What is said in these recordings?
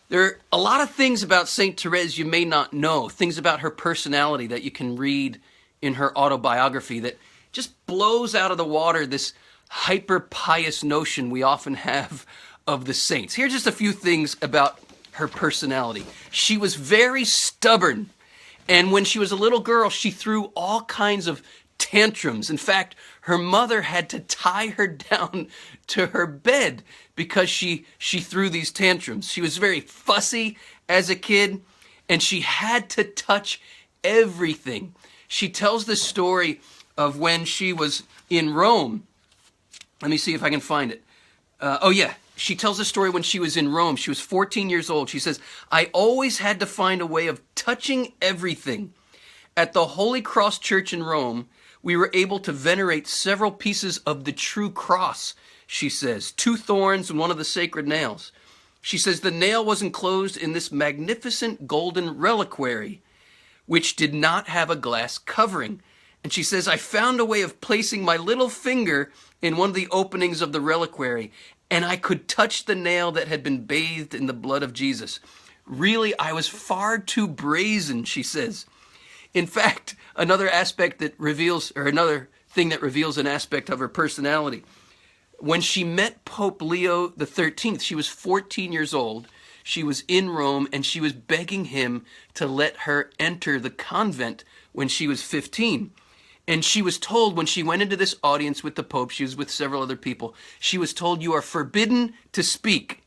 There are a lot of things about Saint Therese you may not know, things about her personality that you can read in her autobiography that just blows out of the water this hyper-pious notion we often have of the saints. Here's just a few things about her personality. She was very stubborn, and when she was a little girl, she threw all kinds of tantrums. In fact, her mother had to tie her down to her bed because she threw these tantrums. She was very fussy as a kid, and she had to touch everything. She tells this story of when she was in Rome. Let me see if I can find it. She tells the story when she was in Rome. She was 14 years old. She says, "I always had to find a way of touching everything. At the Holy Cross Church in Rome, we were able to venerate several pieces of the true cross," she says, 2 thorns and one of the sacred nails. She says the nail was enclosed in this magnificent golden reliquary, which did not have a glass covering. And she says, "I found a way of placing my little finger in one of the openings of the reliquary, and I could touch the nail that had been bathed in the blood of Jesus. Really, I was far too brazen," she says. In fact, another thing that reveals an aspect of her personality. When she met Pope Leo XIII, she was 14 years old. She was in Rome, and she was begging him to let her enter the convent when she was 15. And she was told when she went into this audience with the Pope, she was with several other people, she was told, "You are forbidden to speak."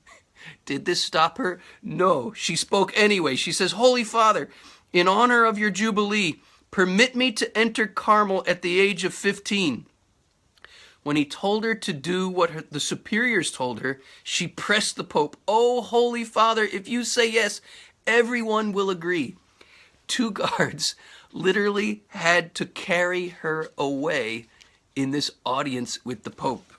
Did this stop her? No. She spoke anyway. She says, "Holy Father, in honor of your Jubilee, permit me to enter Carmel at the age of 15. When he told her to do what the superiors told her, she pressed the Pope. "Oh, Holy Father, if you say yes, everyone will agree." 2 guards literally had to carry her away in this audience with the Pope.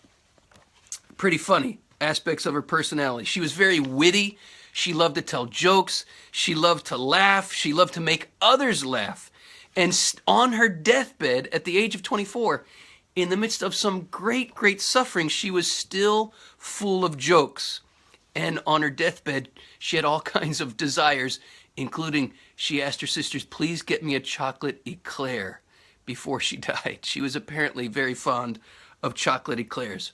Pretty funny aspects of her personality. She was very witty. She loved to tell jokes. She loved to laugh. She loved to make others laugh. And on her deathbed at the age of 24, in the midst of some great, great suffering, she was still full of jokes. And on her deathbed, she had all kinds of desires, including she asked her sisters, "Please get me a chocolate eclair," before she died. She was apparently very fond of chocolate eclairs.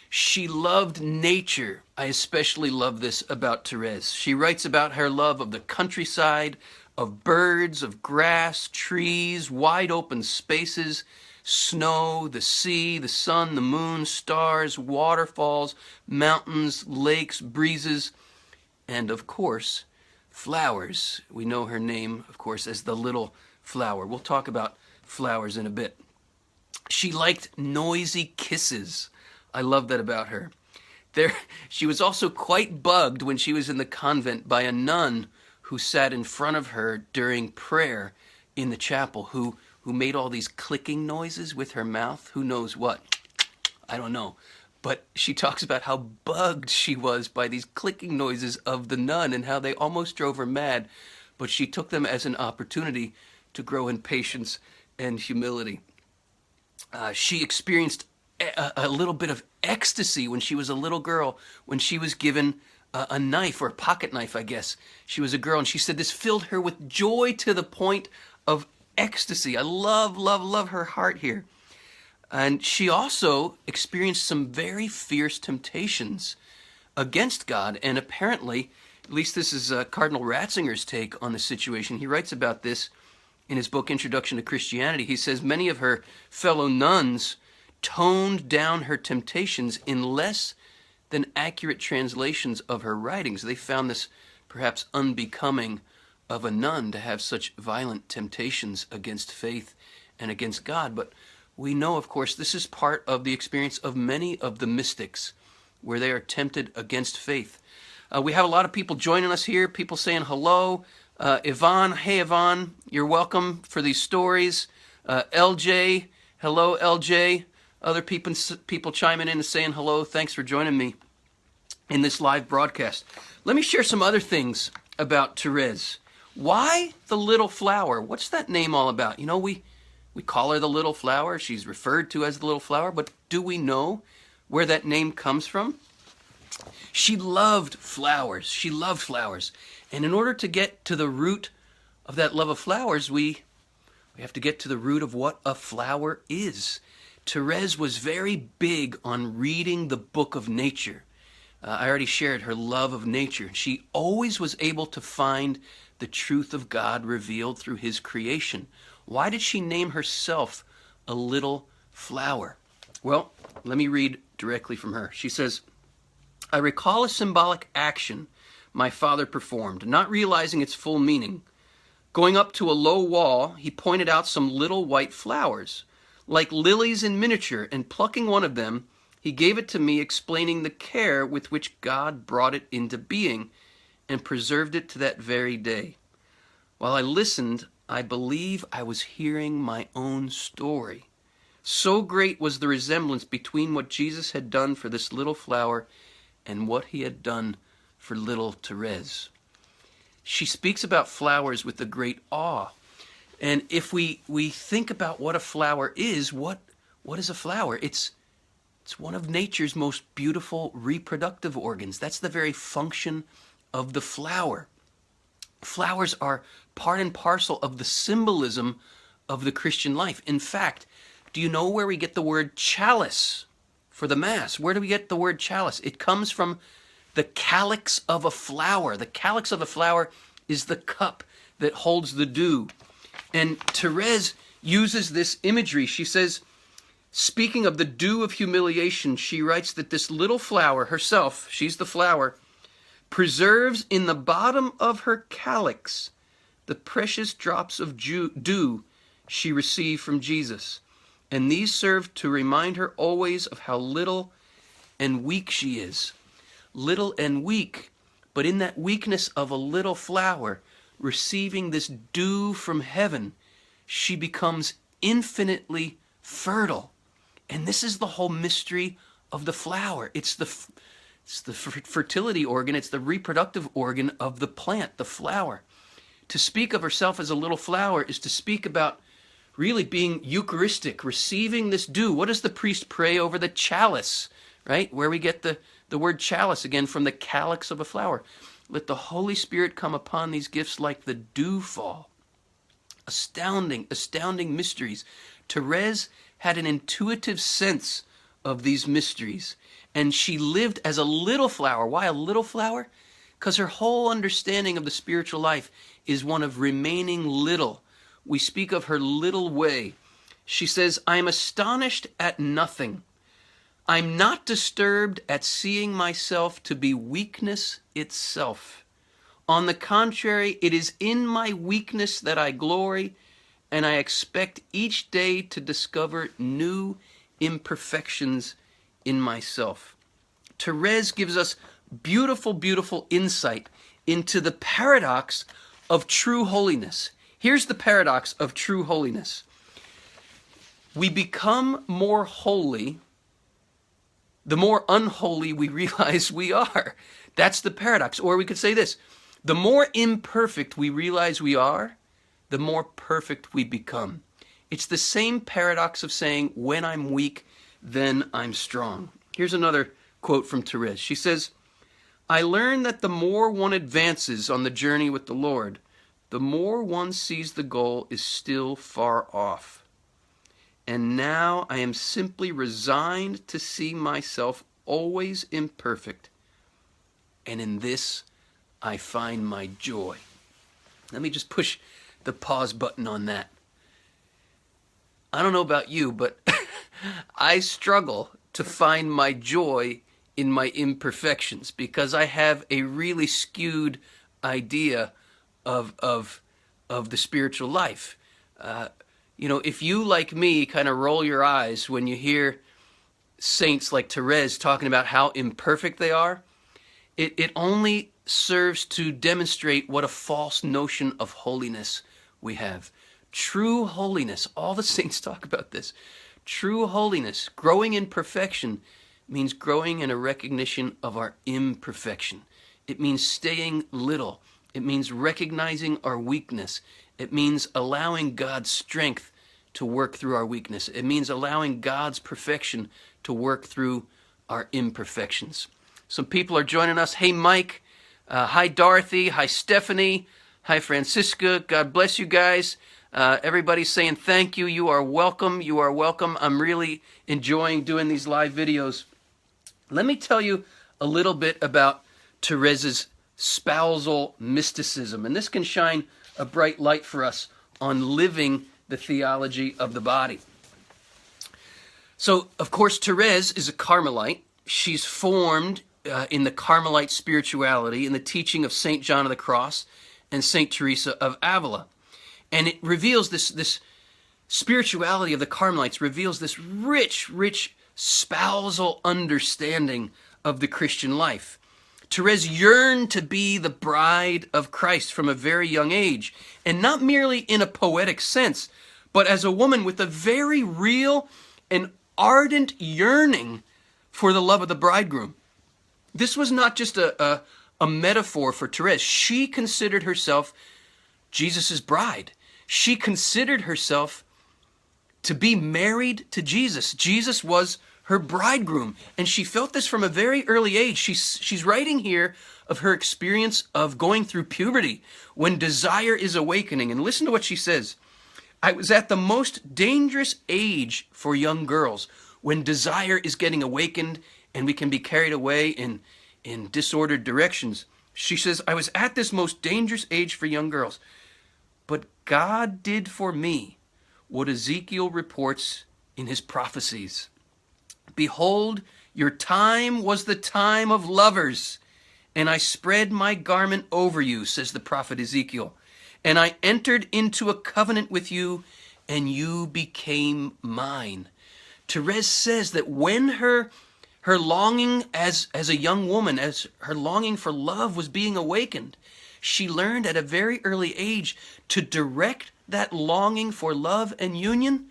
She loved nature. I especially love this about Therese. She writes about her love of the countryside, of birds, of grass, trees, wide open spaces, snow, the sea, the sun, the moon, stars, waterfalls, mountains, lakes, breezes, and of course, flowers. We know her name, of course, as the Little Flower. We'll talk about flowers in a bit. She liked noisy kisses. I love that about her. She was also quite bugged when she was in the convent by a nun who sat in front of her during prayer in the chapel, who made all these clicking noises with her mouth. Who knows what? I don't know. But she talks about how bugged she was by these clicking noises of the nun and how they almost drove her mad. But she took them as an opportunity to grow in patience and humility. She experienced a little bit of ecstasy when she was a little girl, when she was given a knife, or a pocket knife, I guess. She was a girl, and she said this filled her with joy to the point of ecstasy. I love, love, love her heart here. And she also experienced some very fierce temptations against God, and apparently, at least this is Cardinal Ratzinger's take on the situation. He writes about this in his book, Introduction to Christianity. He says many of her fellow nuns toned down her temptations in less than accurate translations of her writings. They found this perhaps unbecoming of a nun to have such violent temptations against faith and against God. But we know, of course, this is part of the experience of many of the mystics, where they are tempted against faith. We have a lot of people joining us here, people saying hello. Yvonne, hey Yvonne, you're welcome for these stories. LJ, hello LJ. Other people chiming in and saying hello. Thanks for joining me in this live broadcast. Let me share some other things about Therese. Why the Little Flower? What's that name all about? You know, we call her the Little Flower. She's referred to as the Little Flower, but do we know where that name comes from? She loved flowers. She loved flowers. And in order to get to the root of that love of flowers, we have to get to the root of what a flower is. Therese was very big on reading the book of nature. I already shared her love of nature. She always was able to find the truth of God revealed through his creation. Why did she name herself a little flower? Well, let me read directly from her. She says, I recall a symbolic action my father performed, not realizing its full meaning. Going up to a low wall, he pointed out some little white flowers, like lilies in miniature, and plucking one of them, he gave it to me, explaining the care with which God brought it into being and preserved it to that very day. While I listened, I believe I was hearing my own story. So great was the resemblance between what Jesus had done for this little flower and what he had done for little Therese. She speaks about flowers with a great awe. And if we think about what a flower is, what is a flower? It's one of nature's most beautiful reproductive organs. That's the very function of the flower. Flowers are part and parcel of the symbolism of the Christian life. In fact, do you know where we get the word chalice for the Mass? Where do we get the word chalice? It comes from the calyx of a flower. The calyx of a flower is the cup that holds the dew. And Therese uses this imagery. She says, speaking of the dew of humiliation, she writes that this little flower herself, she's the flower, preserves in the bottom of her calyx the precious drops of dew she received from Jesus. And these serve to remind her always of how little and weak she is. Little and weak, but in that weakness of a little flower, receiving this dew from heaven, she becomes infinitely fertile. And this is the whole mystery of the flower. It's the fertility organ. It's the reproductive organ of the plant, the flower. To speak of herself as a little flower is to speak about really being Eucharistic, receiving this dew. What does the priest pray over the chalice, right? Where we get the word chalice again from the calyx of a flower. Let the Holy Spirit come upon these gifts like the dew fall. Astounding, astounding mysteries. Therese had an intuitive sense of these mysteries, and she lived as a little flower. Why a little flower? Because her whole understanding of the spiritual life is one of remaining little. We speak of her little way. She says, I am astonished at nothing. I'm not disturbed at seeing myself to be weakness itself. On the contrary, it is in my weakness that I glory, and I expect each day to discover new imperfections in myself. Therese gives us beautiful, beautiful insight into the paradox of true holiness. Here's the paradox of true holiness. We become more holy the more unholy we realize we are. That's the paradox. Or we could say this, the more imperfect we realize we are, the more perfect we become. It's the same paradox of saying, when I'm weak, then I'm strong. Here's another quote from Therese. She says, I learn that the more one advances on the journey with the Lord, the more one sees the goal is still far off. And now I am simply resigned to see myself always imperfect. And in this, I find my joy. Let me just push the pause button on that. I don't know about you, but I struggle to find my joy in my imperfections because I have a really skewed idea of the spiritual life. If you, like me, kind of roll your eyes when you hear saints like Therese talking about how imperfect they are, it only serves to demonstrate what a false notion of holiness we have. True holiness, all the saints talk about this. True holiness, growing in perfection, means growing in a recognition of our imperfection. It means staying little. It means recognizing our weakness. It means allowing God's strength to work through our weakness. It means allowing God's perfection to work through our imperfections. Some people are joining us. Hey, Mike. Hi, Dorothy. Hi, Stephanie. Hi, Francisca. God bless you guys. Everybody's saying thank you. You are welcome. You are welcome. I'm really enjoying doing these live videos. Let me tell you a little bit about Therese's spousal mysticism. And this can shine a bright light for us on living the theology of the body. So, of course, Therese is a Carmelite. She's formed in the Carmelite spirituality, in the teaching of St. John of the Cross and Saint Teresa of Avila. And it reveals this spirituality of the Carmelites, reveals this rich spousal understanding of the Christian life. Therese yearned to be the bride of Christ from a very young age, and not merely in a poetic sense, but as a woman with a very real and ardent yearning for the love of the bridegroom. This was not just a metaphor for Therese. She considered herself Jesus' bride. She considered herself to be married to Jesus. Jesus was her bridegroom, and she felt this from a very early age. She's writing here of her experience of going through puberty when desire is awakening. And listen to what she says. I was at the most dangerous age for young girls, when desire is getting awakened and we can be carried away in disordered directions. She says, I was at this most dangerous age for young girls, but God did for me what Ezekiel reports in his prophecies. Behold, your time was the time of lovers, and I spread my garment over you, says the prophet Ezekiel. And I entered into a covenant with you, and you became mine. Therese says that when her longing as a young woman, as her longing for love was being awakened, she learned at a very early age to direct that longing for love and union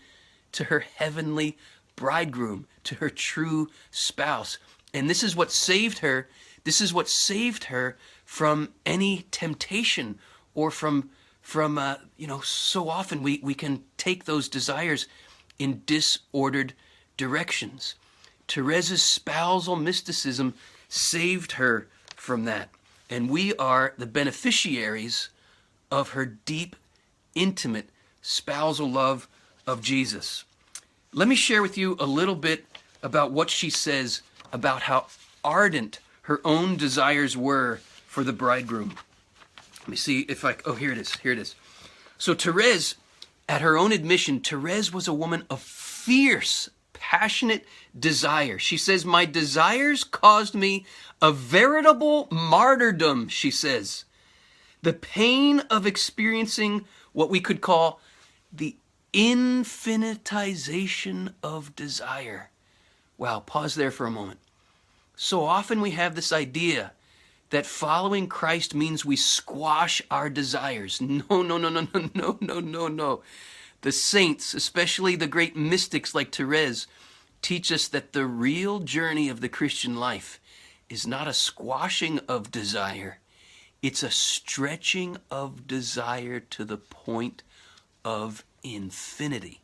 to her heavenly bridegroom, to her true spouse. And this is what saved her. This is what saved her from any temptation or from so often we can take those desires in disordered directions. Therese's spousal mysticism saved her from that. And we are the beneficiaries of her deep, intimate spousal love of Jesus. Let me share with you a little bit about what she says about how ardent her own desires were for the bridegroom. Let me see if here it is. So Therese, at her own admission, Therese was a woman of fierce, passionate desire. She says, my desires caused me a veritable martyrdom, she says. The pain of experiencing what we could call the infinitization of desire. Wow, pause there for a moment. So often we have this idea that following Christ means we squash our desires. No. The saints, especially the great mystics like Therese, teach us that the real journey of the Christian life is not a squashing of desire. It's a stretching of desire to the point of infinity.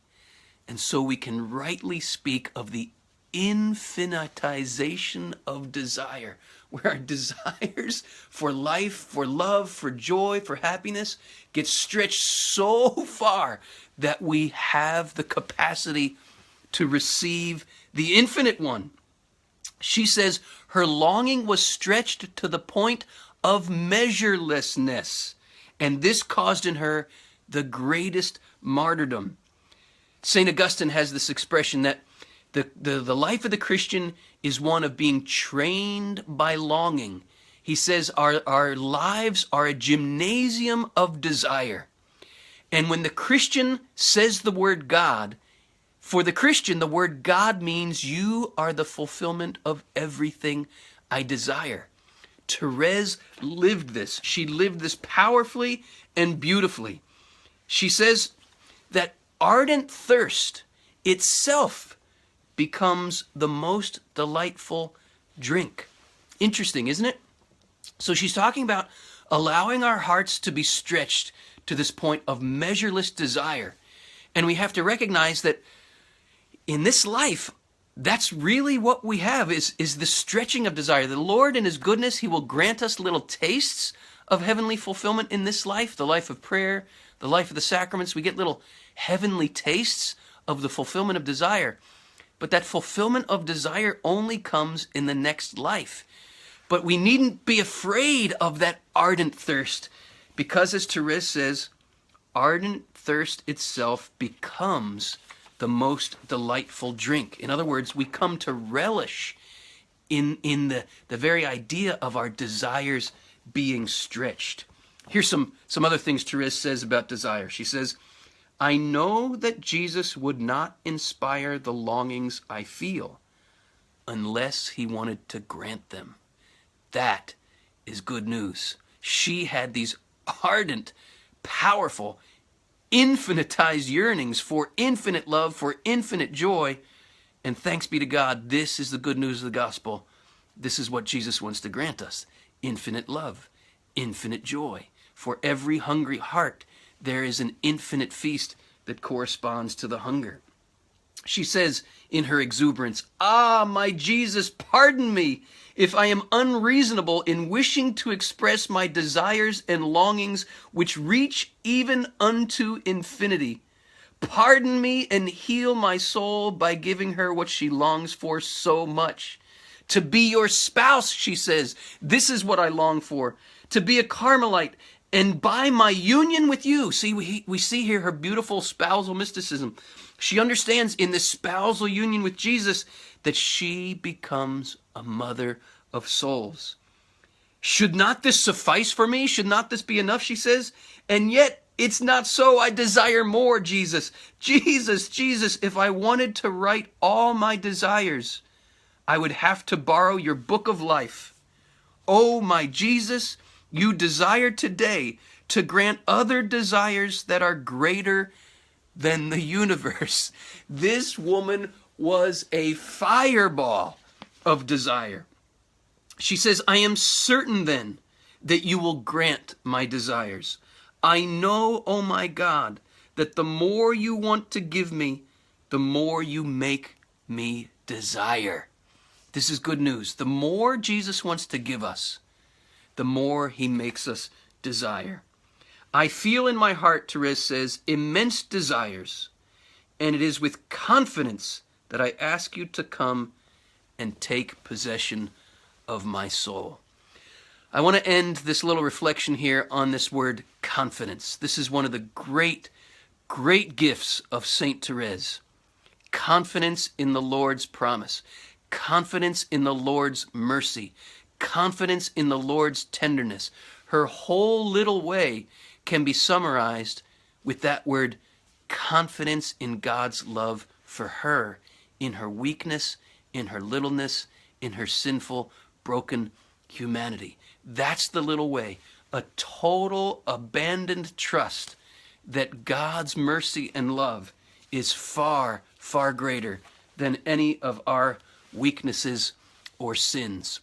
And so we can rightly speak of the infinitization of desire, where our desires for life, for love, for joy, for happiness get stretched so far that we have the capacity to receive the infinite one. She says her longing was stretched to the point of measurelessness, and this caused in her the greatest martyrdom. St. Augustine has this expression that the life of the Christian is one of being trained by longing. He says our lives are a gymnasium of desire. And when the Christian says the word God, for the Christian, the word God means you are the fulfillment of everything I desire. Therese lived this. She lived this powerfully and beautifully. She says that ardent thirst itself becomes the most delightful drink. Interesting, isn't it? So she's talking about allowing our hearts to be stretched to this point of measureless desire. And we have to recognize that in this life, that's really what we have, is the stretching of desire. The Lord in his goodness, he will grant us little tastes of heavenly fulfillment in this life, the life of prayer, the life of the sacraments. We get little heavenly tastes of the fulfillment of desire. But that fulfillment of desire only comes in the next life. But we needn't be afraid of that ardent thirst, because as Therese says, ardent thirst itself becomes the most delightful drink. In other words, we come to relish in the very idea of our desires being stretched. Here's some other things Therese says about desire. She says, I know that Jesus would not inspire the longings I feel unless he wanted to grant them. That is good news. She had these ardent, powerful, infinitized yearnings for infinite love, for infinite joy. And thanks be to God, this is the good news of the gospel. This is what Jesus wants to grant us. Infinite love, infinite joy. For every hungry heart, there is an infinite feast that corresponds to the hunger. She says in her exuberance, Ah, my Jesus, pardon me if I am unreasonable in wishing to express my desires and longings which reach even unto infinity. Pardon me and heal my soul by giving her what she longs for so much. To be your spouse, she says, this is what I long for. To be a Carmelite, and by my union with you. See, we see here her beautiful spousal mysticism. She understands in this spousal union with Jesus that she becomes a mother of souls. Should not this suffice for me? Should not this be enough, she says? And yet, it's not so. I desire more, Jesus. Jesus, Jesus, if I wanted to write all my desires, I would have to borrow your book of life. Oh, my Jesus, you desire today to grant other desires that are greater than the universe. This woman was a fireball of desire. She says, I am certain then that you will grant my desires. I know, oh my God, that the more you want to give me, the more you make me desire. This is good news. The more Jesus wants to give us, the more he makes us desire. I feel in my heart, Therese says, immense desires, and it is with confidence that I ask you to come and take possession of my soul. I want to end this little reflection here on this word confidence. This is one of the great, great gifts of Saint Therese. Confidence in the Lord's promise. Confidence in the Lord's mercy. Confidence in the Lord's tenderness. Her whole little way can be summarized with that word, confidence in God's love for her, in her weakness, in her littleness, in her sinful, broken humanity. That's the little way, a total abandoned trust that God's mercy and love is far, far greater than any of our weaknesses or sins.